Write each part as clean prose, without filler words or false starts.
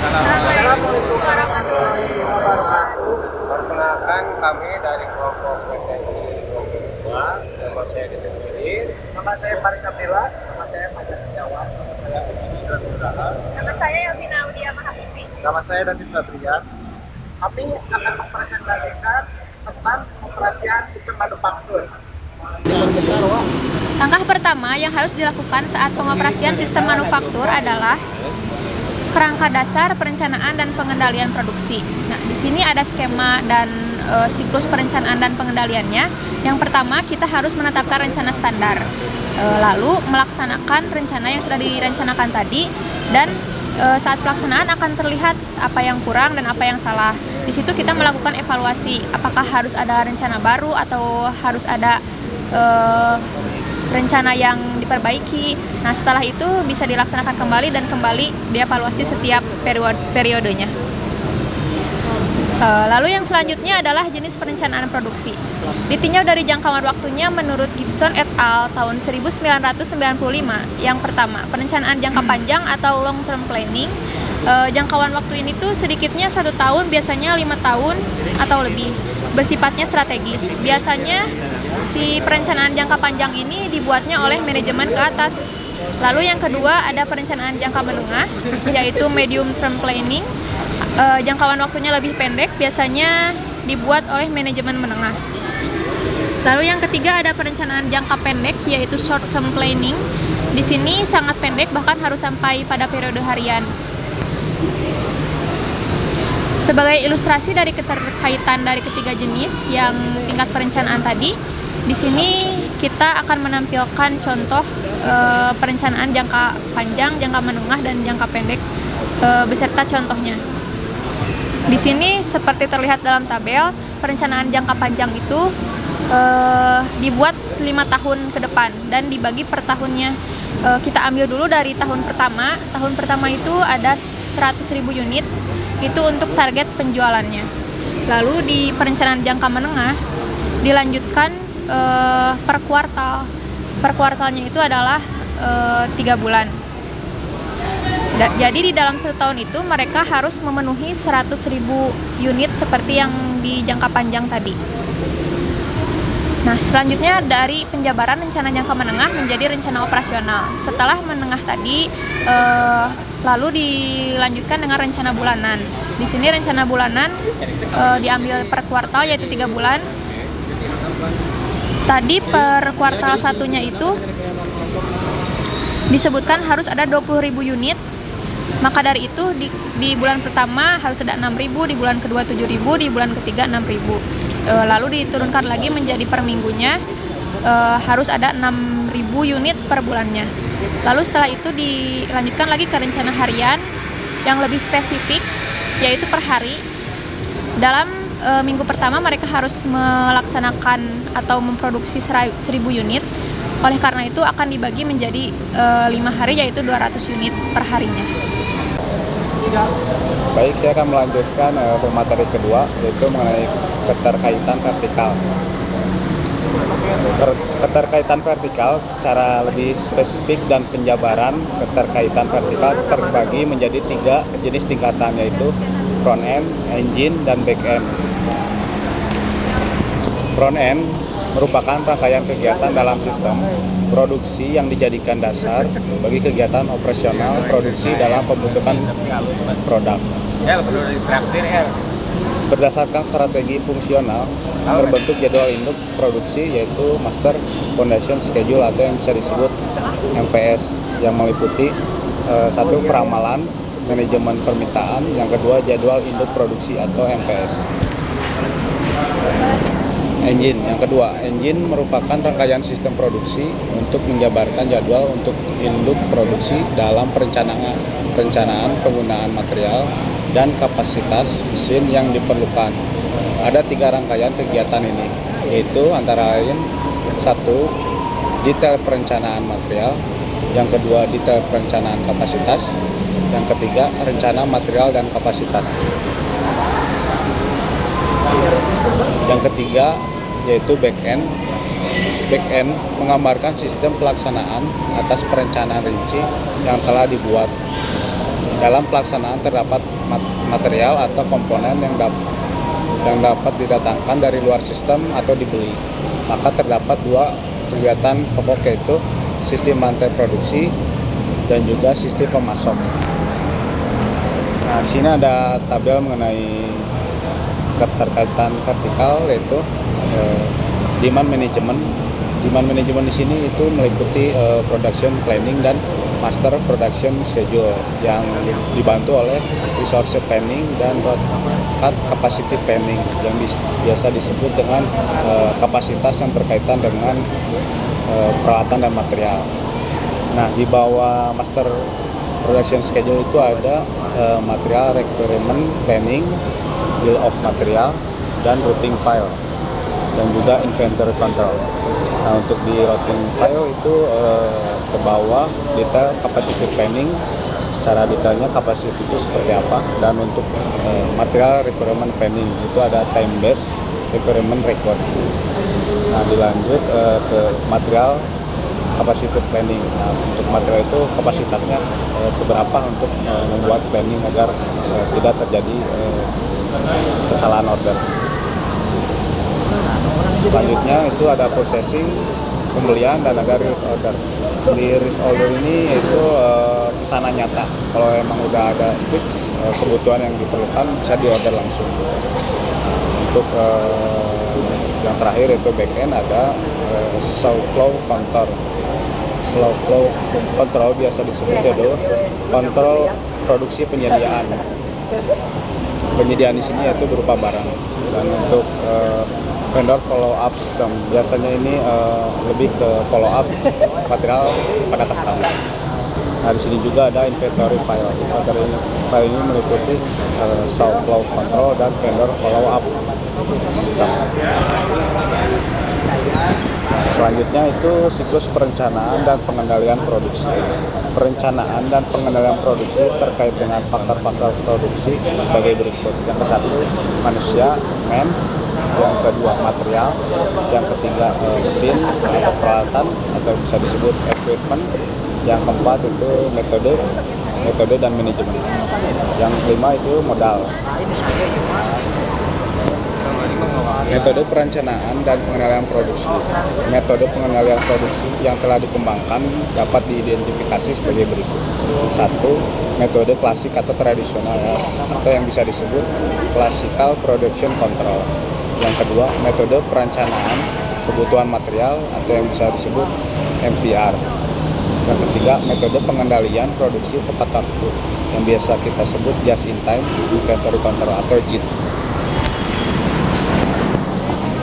Assalamualaikum warahmatullahi wabarakatuh. Perkenalkan kami dari kelompok PTI 22. Nama saya Dede Firis. Nama saya Faris Abdillah. Nama saya Fajar Setiawan. Nama saya Budi Nugraha. Nama saya Elvina Audia Mahaputri. Nama saya David Fabrian. Kami akan mempresentasikan tentang operasian sistem manufaktur. Langkah pertama yang harus dilakukan saat pengoperasian sistem manufaktur adalah kerangka dasar perencanaan dan pengendalian produksi. Nah, di sini ada skema dan siklus perencanaan dan pengendaliannya. Yang pertama, kita harus menetapkan rencana standar. Lalu melaksanakan rencana yang sudah direncanakan tadi, dan saat pelaksanaan akan terlihat apa yang kurang dan apa yang salah. Di situ kita melakukan evaluasi, apakah harus ada rencana baru atau harus ada rencana yang diperbaiki. Nah, setelah itu bisa dilaksanakan kembali dan kembali dievaluasi setiap periodenya. Lalu yang selanjutnya adalah jenis perencanaan produksi. Ditinjau dari jangkauan waktunya menurut Gibson et al. Tahun 1995. Yang pertama, perencanaan jangka panjang atau long term planning. Jangkauan waktu ini tuh sedikitnya 1 tahun, biasanya 5 tahun atau lebih. Bersifatnya strategis. Biasanya si perencanaan jangka panjang ini dibuatnya oleh manajemen ke atas. Lalu yang kedua ada perencanaan jangka menengah, yaitu medium term planning. Jangkauan waktunya lebih pendek, biasanya dibuat oleh manajemen menengah. Lalu yang ketiga ada perencanaan jangka pendek, yaitu short term planning. Di sini sangat pendek, bahkan harus sampai pada periode harian. Sebagai ilustrasi dari keterkaitan dari ketiga jenis yang tingkat perencanaan tadi, di sini kita akan menampilkan contoh perencanaan jangka panjang, jangka menengah, dan jangka pendek beserta contohnya. Di sini seperti terlihat dalam tabel, perencanaan jangka panjang itu dibuat 5 tahun ke depan dan dibagi per tahunnya. Kita ambil dulu dari tahun pertama. Tahun pertama itu ada 100.000 unit, itu untuk target penjualannya. Lalu di perencanaan jangka menengah dilanjutkan per kuartal. Per kuartalnya itu adalah 3 bulan. Jadi di dalam 1 tahun itu mereka harus memenuhi 100.000 unit seperti yang di jangka panjang tadi. Nah, selanjutnya dari penjabaran rencana jangka menengah menjadi rencana operasional. Setelah menengah tadi, lalu dilanjutkan dengan rencana bulanan. Di sini rencana bulanan diambil per kuartal, yaitu 3 bulan. Tadi per kuartal satunya itu disebutkan harus ada 20.000 unit. Maka dari itu di bulan pertama harus ada 6.000, di bulan kedua 7.000, di bulan ketiga 6.000. Lalu diturunkan lagi menjadi per minggunya, harus ada 6.000 unit per bulannya. Lalu setelah itu dilanjutkan lagi ke rencana harian yang lebih spesifik, yaitu per hari. Dalam minggu pertama mereka harus melaksanakan atau memproduksi 1.000 unit. Oleh karena itu akan dibagi menjadi 5 hari, yaitu 200 unit per harinya. Baik, saya akan melanjutkan pemateri kedua, yaitu mengenai keterkaitan vertikal. Keterkaitan vertikal secara lebih spesifik dan penjabaran keterkaitan vertikal terbagi menjadi 3 jenis tingkatan, yaitu front end, engine, dan back end. Front end merupakan rangkaian kegiatan dalam sistem produksi yang dijadikan dasar bagi kegiatan operasional produksi dalam pembentukan produk. Berdasarkan strategi fungsional, terbentuk jadwal induk produksi, yaitu Master Foundation Schedule atau yang bisa disebut MPS, yang meliputi 1. Peramalan manajemen permintaan, yang kedua jadwal induk produksi atau MPS. Engine, yang kedua, engine merupakan rangkaian sistem produksi untuk menjabarkan jadwal untuk induk produksi dalam perencanaan penggunaan material dan kapasitas mesin yang diperlukan. Ada 3 rangkaian kegiatan ini, yaitu antara lain 1. Detail perencanaan material, yang kedua detail perencanaan kapasitas, yang ketiga rencana material dan kapasitas. Yang ketiga yaitu back end. Back end menggambarkan sistem pelaksanaan atas perencanaan rinci yang telah dibuat. dalam pelaksanaan terdapat material atau komponen yang dapat didatangkan dari luar sistem atau dibeli. Maka terdapat dua kegiatan pokok, yaitu sistem rantai produksi dan juga sistem pemasok. Nah, di sini ada tabel mengenai keterkaitan vertikal, yaitu demand management. Demand management di sini itu meliputi production planning dan master production schedule yang dibantu oleh resource planning dan roadmap capacity planning yang biasa disebut dengan kapasitas yang berkaitan dengan peralatan dan material. Nah, di bawah master production schedule itu ada material requirement planning, bill of material, dan routing file, dan juga inventory control. Nah, untuk di routing file itu ke bawah detail capacity planning, secara detailnya kapasitas itu seperti apa, dan untuk material requirement planning itu ada time based requirement record. Nah, dilanjut ke material capacity planning. Nah, untuk material itu kapasitasnya seberapa untuk membuat planning agar tidak terjadi kesalahan order. Selanjutnya itu ada processing, pembelian, dan ada release order. Di release order ini yaitu pesanan nyata. Kalau emang udah ada fix kebutuhan yang diperlukan, bisa diorder langsung. Untuk yang terakhir itu back end ada slow flow control. Slow flow control biasa disebut yaitu kontrol produksi penyediaan. Penyediaan di sini yaitu berupa barang. Dan untuk vendor follow up system, biasanya ini lebih ke follow up material pada customer. Nah, di sini juga ada inventory file. Inventory file ini meliputi show flow control dan vendor follow up system. Selanjutnya itu siklus perencanaan dan pengendalian produksi. Perencanaan dan pengendalian produksi terkait dengan faktor-faktor produksi sebagai berikut. Yang ke satu, manusia, man. Yang kedua, material. Yang ketiga, mesin atau peralatan atau bisa disebut equipment. Yang keempat itu metode dan manajemen. Yang kelima itu modal. Metode perencanaan dan pengendalian produksi. Metode pengendalian produksi yang telah dikembangkan dapat diidentifikasi sebagai berikut. Satu, metode klasik atau tradisional atau yang bisa disebut classical production control. Yang kedua, metode perencanaan kebutuhan material atau yang bisa disebut MPR. Yang ketiga, metode pengendalian produksi tepat waktu yang biasa kita sebut just in time inventory control atau JIT.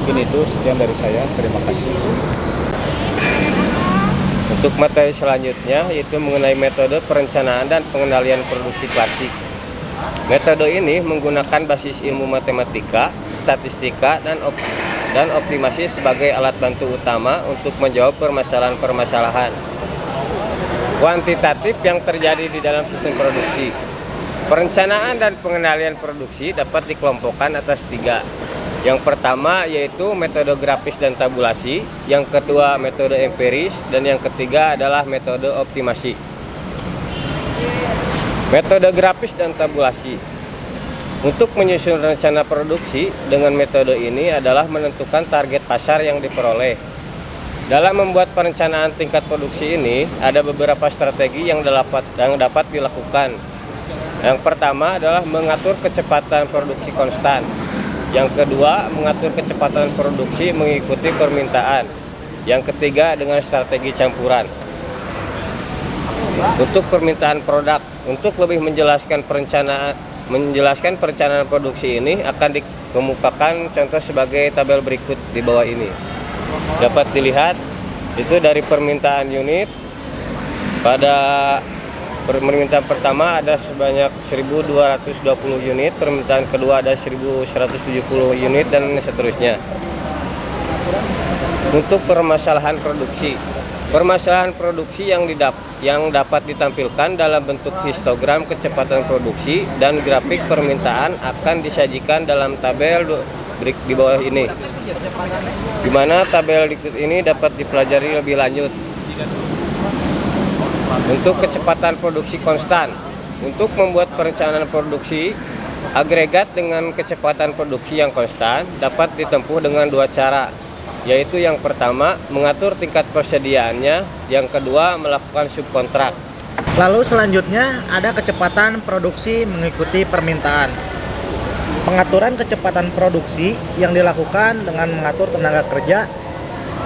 Mungkin itu sekian dari saya, terima kasih. Untuk materi selanjutnya yaitu mengenai metode perencanaan dan pengendalian produksi klasik. Metode ini menggunakan basis ilmu matematika, statistika, dan optimasi sebagai alat bantu utama untuk menjawab permasalahan-permasalahan kuantitatif yang terjadi di dalam sistem produksi. Perencanaan dan pengendalian produksi dapat dikelompokkan atas tiga. Yang pertama yaitu metode grafis dan tabulasi, yang kedua metode empiris, dan yang ketiga adalah metode optimasi. Metode grafis dan tabulasi. Untuk menyusun rencana produksi dengan metode ini adalah menentukan target pasar yang diperoleh. Dalam membuat perencanaan tingkat produksi ini ada beberapa strategi yang dapat dilakukan. Yang pertama adalah mengatur kecepatan produksi konstan. Yang kedua, mengatur kecepatan produksi mengikuti permintaan. Yang ketiga, dengan strategi campuran. Untuk permintaan produk, untuk lebih menjelaskan perencanaan produksi ini akan dikemukakan contoh sebagai tabel berikut di bawah ini. Dapat dilihat itu dari permintaan unit. Pada permintaan pertama ada sebanyak 1.220 unit, permintaan kedua ada 1.170 unit, dan seterusnya. Untuk permasalahan produksi. Permasalahan produksi yang dapat ditampilkan dalam bentuk histogram kecepatan produksi dan grafik permintaan akan disajikan dalam tabel di bawah ini. Di mana tabel ini dapat dipelajari lebih lanjut. Untuk kecepatan produksi konstan. Untuk membuat perencanaan produksi agregat dengan kecepatan produksi yang konstan dapat ditempuh dengan dua cara, yaitu yang pertama mengatur tingkat persediaannya, yang kedua melakukan subkontrak. Lalu selanjutnya ada kecepatan produksi mengikuti permintaan. Pengaturan kecepatan produksi yang dilakukan dengan mengatur tenaga kerja.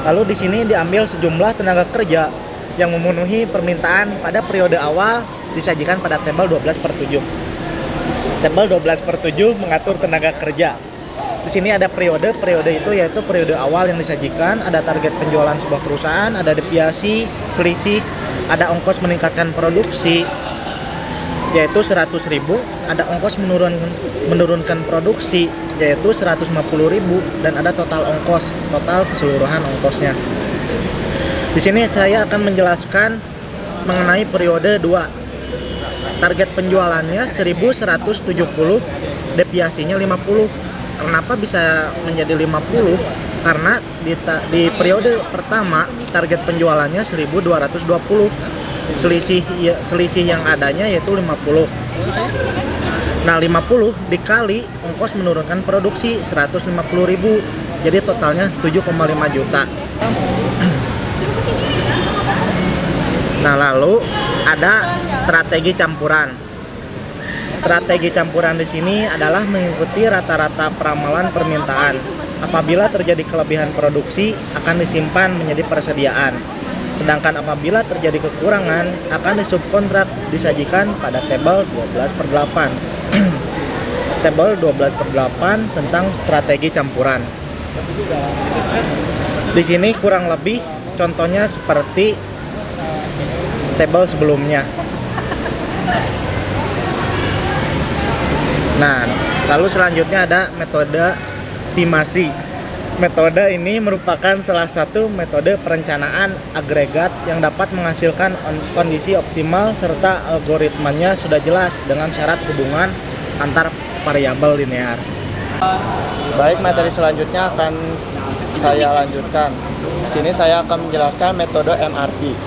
Lalu di sini diambil sejumlah tenaga kerja yang memenuhi permintaan pada periode awal disajikan pada tabel 12/7. Tabel 12/7 mengatur tenaga kerja. Di sini ada periode itu yaitu periode awal yang disajikan, ada target penjualan sebuah perusahaan, ada deviasi, selisih, ada ongkos meningkatkan produksi yaitu 100.000, ada ongkos menurunkan produksi yaitu 150.000, dan ada total keseluruhan ongkosnya. Di sini saya akan menjelaskan mengenai periode 2. Target penjualannya 1.170, deviasinya 50. Kenapa bisa menjadi 50? Karena di periode pertama target penjualannya 1.220. Selisih yang adanya yaitu 50. Nah, 50 dikali ongkos menurunkan produksi 150.000. Jadi totalnya 7,5 juta. Nah, lalu ada strategi campuran. Strategi campuran di sini adalah mengikuti rata-rata peramalan permintaan. Apabila terjadi kelebihan produksi akan disimpan menjadi persediaan. Sedangkan apabila terjadi kekurangan akan disubkontrak, disajikan pada tabel 12/8. Tabel 12/8 tentang strategi campuran. Di sini kurang lebih contohnya seperti tabel sebelumnya. Nah, lalu selanjutnya ada metode optimasi. Metode ini merupakan salah satu metode perencanaan agregat yang dapat menghasilkan kondisi optimal serta algoritmanya sudah jelas dengan syarat hubungan antar variabel linear. Baik, materi selanjutnya akan saya lanjutkan. Di sini saya akan menjelaskan metode MRP.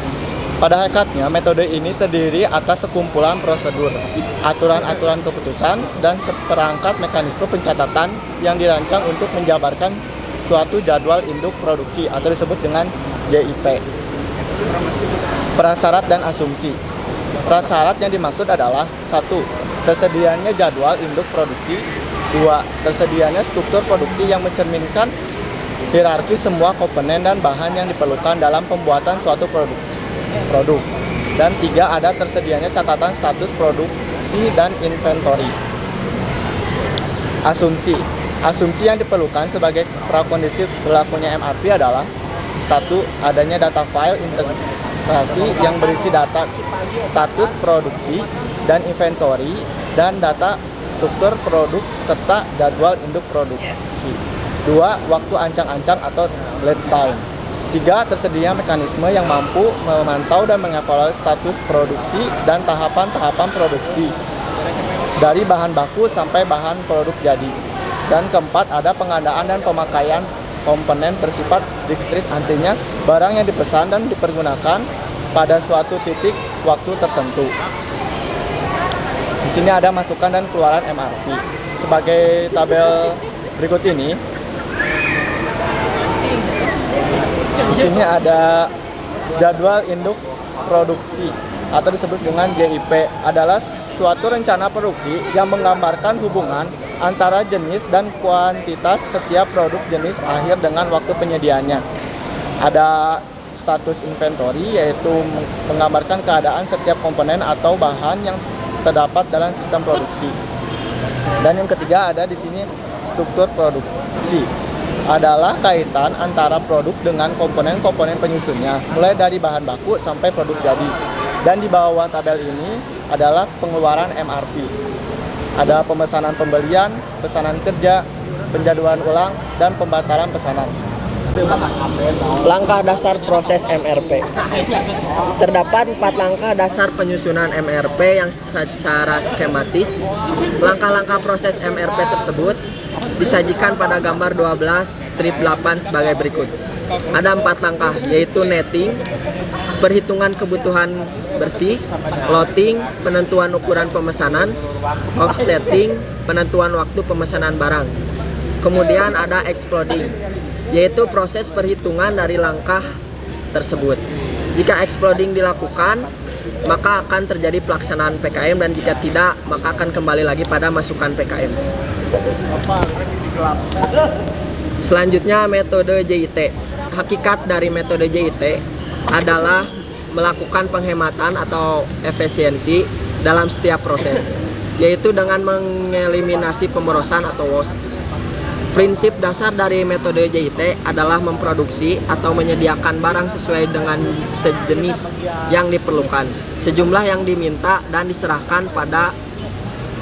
Pada hakikatnya, metode ini terdiri atas sekumpulan prosedur, aturan-aturan keputusan, dan seperangkat mekanisme pencatatan yang dirancang untuk menjabarkan suatu jadwal induk produksi atau disebut dengan JIP. Prasyarat dan asumsi. Prasyarat yang dimaksud adalah 1. Tersedianya jadwal induk produksi. 2. Tersedianya struktur produksi yang mencerminkan hierarki semua komponen dan bahan yang diperlukan dalam pembuatan suatu produk. Dan 3. Ada tersedianya catatan status produksi dan inventory. Asumsi. Asumsi yang diperlukan sebagai prakondisi berlakunya MRP adalah 1. Adanya data file integrasi yang berisi data status produksi dan inventory dan data struktur produk serta jadwal induk produksi. 2. Waktu ancang-ancang atau lead time. 3. Tersedia mekanisme yang mampu memantau dan mengevaluasi status produksi dan tahapan-tahapan produksi dari bahan baku sampai bahan produk jadi. Dan keempat, ada pengadaan dan pemakaian komponen bersifat discrete, artinya barang yang dipesan dan dipergunakan pada suatu titik waktu tertentu. Di sini ada masukan dan keluaran MRP. Sebagai tabel berikut ini. Di sini ada jadwal induk produksi atau disebut dengan JIP, adalah suatu rencana produksi yang menggambarkan hubungan antara jenis dan kuantitas setiap produk jenis akhir dengan waktu penyediaannya. Ada status inventory, yaitu menggambarkan keadaan setiap komponen atau bahan yang terdapat dalam sistem produksi. Dan yang ketiga ada di sini struktur produksi, adalah kaitan antara produk dengan komponen-komponen penyusunnya, mulai dari bahan baku sampai produk jadi. Dan di bawah tabel ini adalah pengeluaran MRP. Ada pemesanan pembelian, pesanan kerja, penjadwalan ulang, dan pembatalan pesanan. Langkah dasar proses MRP. Terdapat 4 langkah dasar penyusunan MRP yang secara skematis. Langkah-langkah proses MRP tersebut disajikan pada gambar 12/8 sebagai berikut. Ada 4 langkah, yaitu netting, perhitungan kebutuhan bersih, loading, penentuan ukuran pemesanan, offsetting, penentuan waktu pemesanan barang. Kemudian ada exploding, yaitu proses perhitungan dari langkah tersebut. Jika exploding dilakukan, maka akan terjadi pelaksanaan PKM, dan jika tidak, maka akan kembali lagi pada masukan PKM. Selanjutnya metode JIT. Hakikat dari metode JIT adalah melakukan penghematan atau efisiensi dalam setiap proses, yaitu dengan mengeliminasi pemborosan atau waste. Prinsip dasar dari metode JIT adalah memproduksi atau menyediakan barang sesuai dengan sejenis yang diperlukan, sejumlah yang diminta, dan diserahkan pada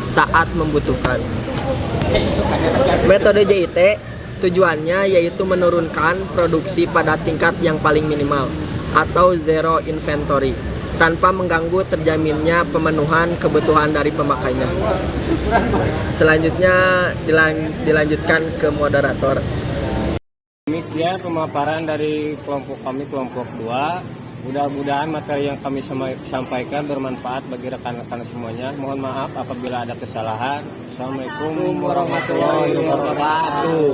saat membutuhkan. Metode JIT tujuannya yaitu menurunkan produksi pada tingkat yang paling minimal atau zero inventory tanpa mengganggu terjaminnya pemenuhan kebutuhan dari pemakainya. Selanjutnya dilanjutkan ke moderator. Demikian pemaparan dari kelompok kami, kelompok 2. Mudah-mudahan materi yang kami sampaikan bermanfaat bagi rekan-rekan semuanya. Mohon maaf apabila ada kesalahan. Assalamualaikum warahmatullahi wabarakatuh.